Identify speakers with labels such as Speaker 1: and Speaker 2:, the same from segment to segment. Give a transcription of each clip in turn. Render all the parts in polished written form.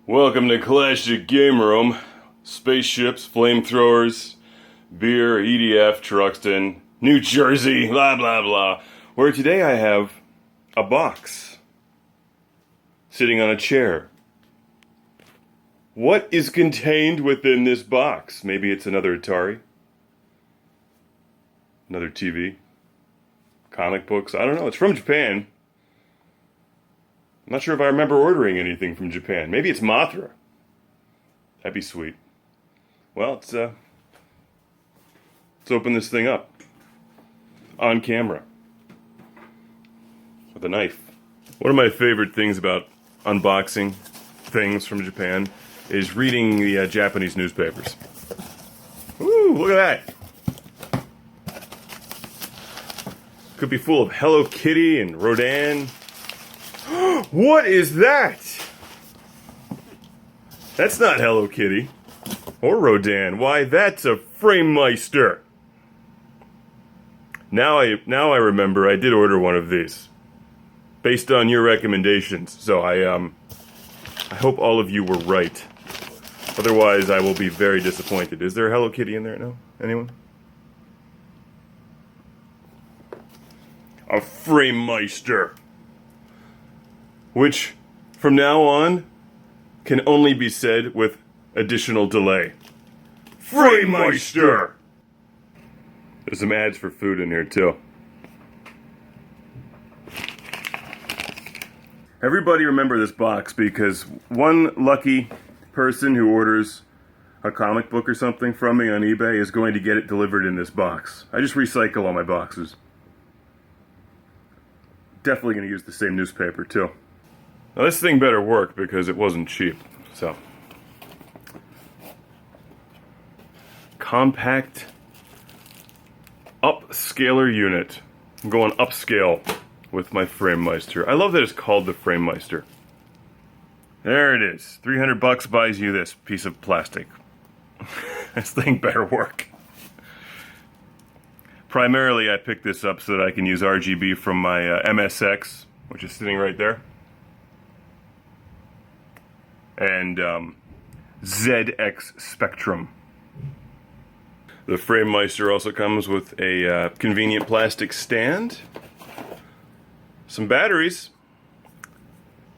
Speaker 1: Welcome to Classic Game Room. Spaceships, flamethrowers, beer, EDF, Truxton, New Jersey, blah blah blah. Where today I have a box sitting on a chair. What is contained within this box? Maybe it's another Atari, another TV, comic books, I don't know. It's from Japan. I'm not sure if I remember ordering anything from Japan. Maybe it's Mothra. That'd be sweet. Well, let's open this thing up. On camera. With a knife. One of my favorite things about unboxing things from Japan is reading the Japanese newspapers. Ooh, look at that. Could be full of Hello Kitty and Rodan. What is that? That's not Hello Kitty. Or Rodan. Why, that's a Framemeister. Now I remember I did order one of these. Based on your recommendations. So I hope all of you were right. Otherwise I will be very disappointed. Is there a Hello Kitty in there? No? Anyone? A Framemeister. Which, from now on, can only be said with additional delay. Framemeister! There's some ads for food in here, too. Everybody remember this box, because one lucky person who orders a comic book or something from me on eBay is going to get it delivered in this box. I just recycle all my boxes. Definitely going to use the same newspaper, too. Now this thing better work because it wasn't cheap, so. Compact upscaler unit. I'm going upscale with my Framemeister. I love that it's called the Framemeister. There it is. 300 bucks buys you this piece of plastic. This thing better work. Primarily I picked this up so that I can use RGB from my MSX, which is sitting right there. And ZX Spectrum. The Framemeister also comes with a convenient plastic stand, some batteries.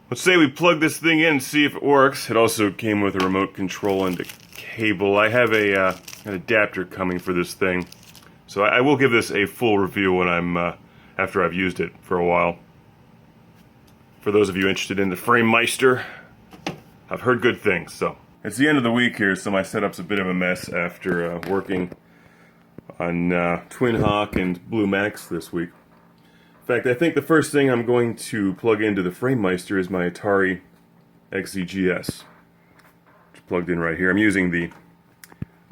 Speaker 1: Let's say we plug this thing in and see if it works. It also came with a remote control and a cable. I have an adapter coming for this thing, so I will give this a full review when I'm after I've used it for a while. For those of you interested in the Framemeister, I've heard good things, so. It's the end of the week here, so my setup's a bit of a mess after working on Twin Hawk and Blue Max this week. In fact, I think the first thing I'm going to plug into the Framemeister is my Atari XEGS. It's plugged in right here. I'm using the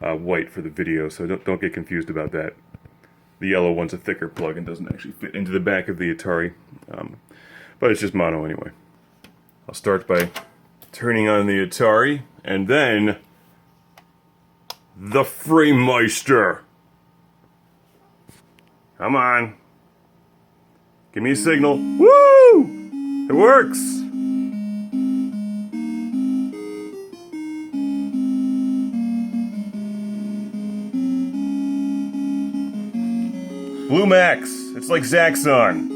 Speaker 1: white for the video, so don't get confused about that. The yellow one's a thicker plug and doesn't actually fit into the back of the Atari. But it's just mono anyway. I'll start by turning on the Atari, and then the Framemeister. Come on. Give me a signal. Woo! It works! Blue Max. It's like Zaxxon.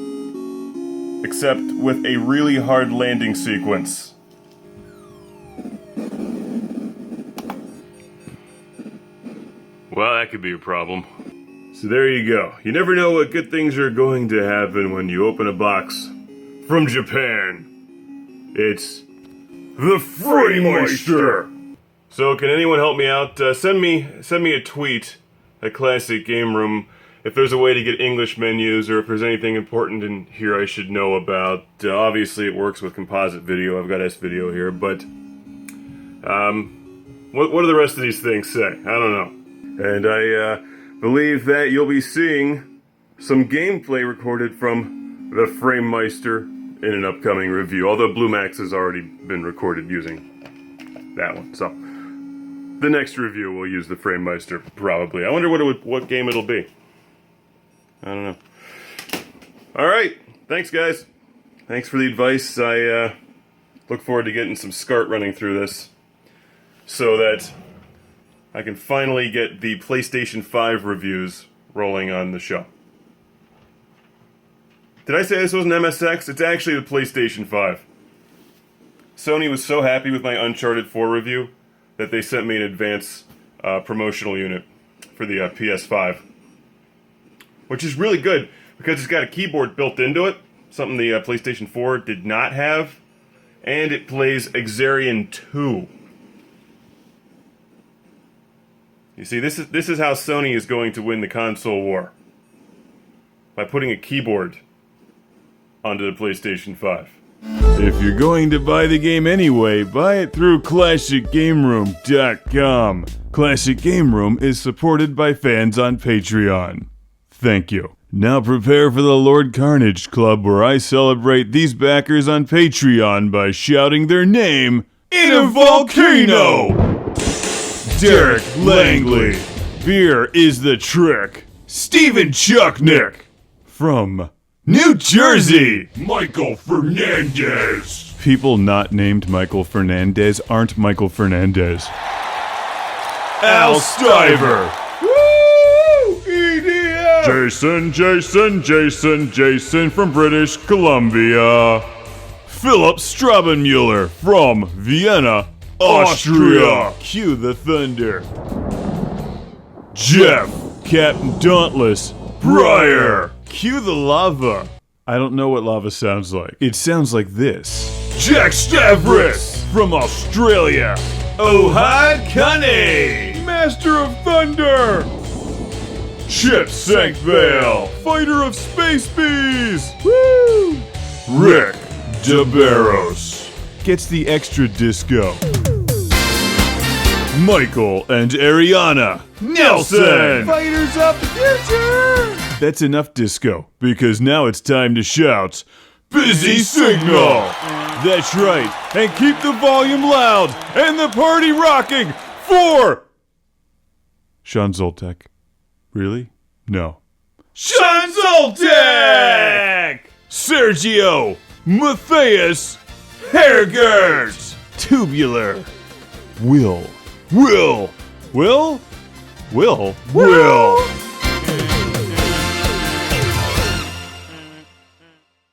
Speaker 1: Except with a really hard landing sequence. Well, that could be a problem. So there you go. You never know what good things are going to happen when you open a box from Japan. It's the Framemeister. So can anyone help me out? Send me a tweet at Classic Game Room if there's a way to get English menus or if there's anything important in here I should know about. Obviously it works with composite video. I've got S-video here, but what do the rest of these things say? I don't know. And I believe that you'll be seeing some gameplay recorded from the Framemeister in an upcoming review, although Blue Max has already been recorded using that one. So the next review will use the Framemeister, probably. I wonder what game it'll be. I don't know. Alright, thanks guys. Thanks for the advice. I look forward to getting some SCART running through this so that I can finally get the PlayStation 5 reviews rolling on the show. Did I say this was an MSX? It's actually the PlayStation 5. Sony was so happy with my Uncharted 4 review that they sent me an advance promotional unit for the PS5. Which is really good, because it's got a keyboard built into it, something the PlayStation 4 did not have, and it plays Exarian 2. You see, this is how Sony is going to win the console war. By putting a keyboard onto the PlayStation 5. If you're going to buy the game anyway, buy it through ClassicGameRoom.com. Classic Game Room is supported by fans on Patreon. Thank you. Now prepare for the Lord Carnage Club, where I celebrate these backers on Patreon by shouting their name in a volcano! Derek Langley. Beer is the trick. Stephen Chucknick. From New Jersey. Michael Fernandez. People not named Michael Fernandez aren't Michael Fernandez. Al Stiver. Woo! EDM! Jason from British Columbia. Philip Strabenmuller from Vienna, Austria. Cue the thunder. Jeff, Captain Dauntless, Briar. Cue the lava. I don't know what lava sounds like. It sounds like this. Jack Stavris from Australia. Ohad Kane, Master of Thunder. Chip Sankvale, Fighter of Space Bees. Woo! Rick DeBarros gets the extra disco. Michael and Ariana Nelson, Fighters of the Future. That's enough disco, because now it's time to shout, Busy Signal! That's right, and keep the volume loud and the party rocking for Sean Zoltek. Really? No. Sean Zoltek! Sergio Matthias Hergert! Tubular. Will.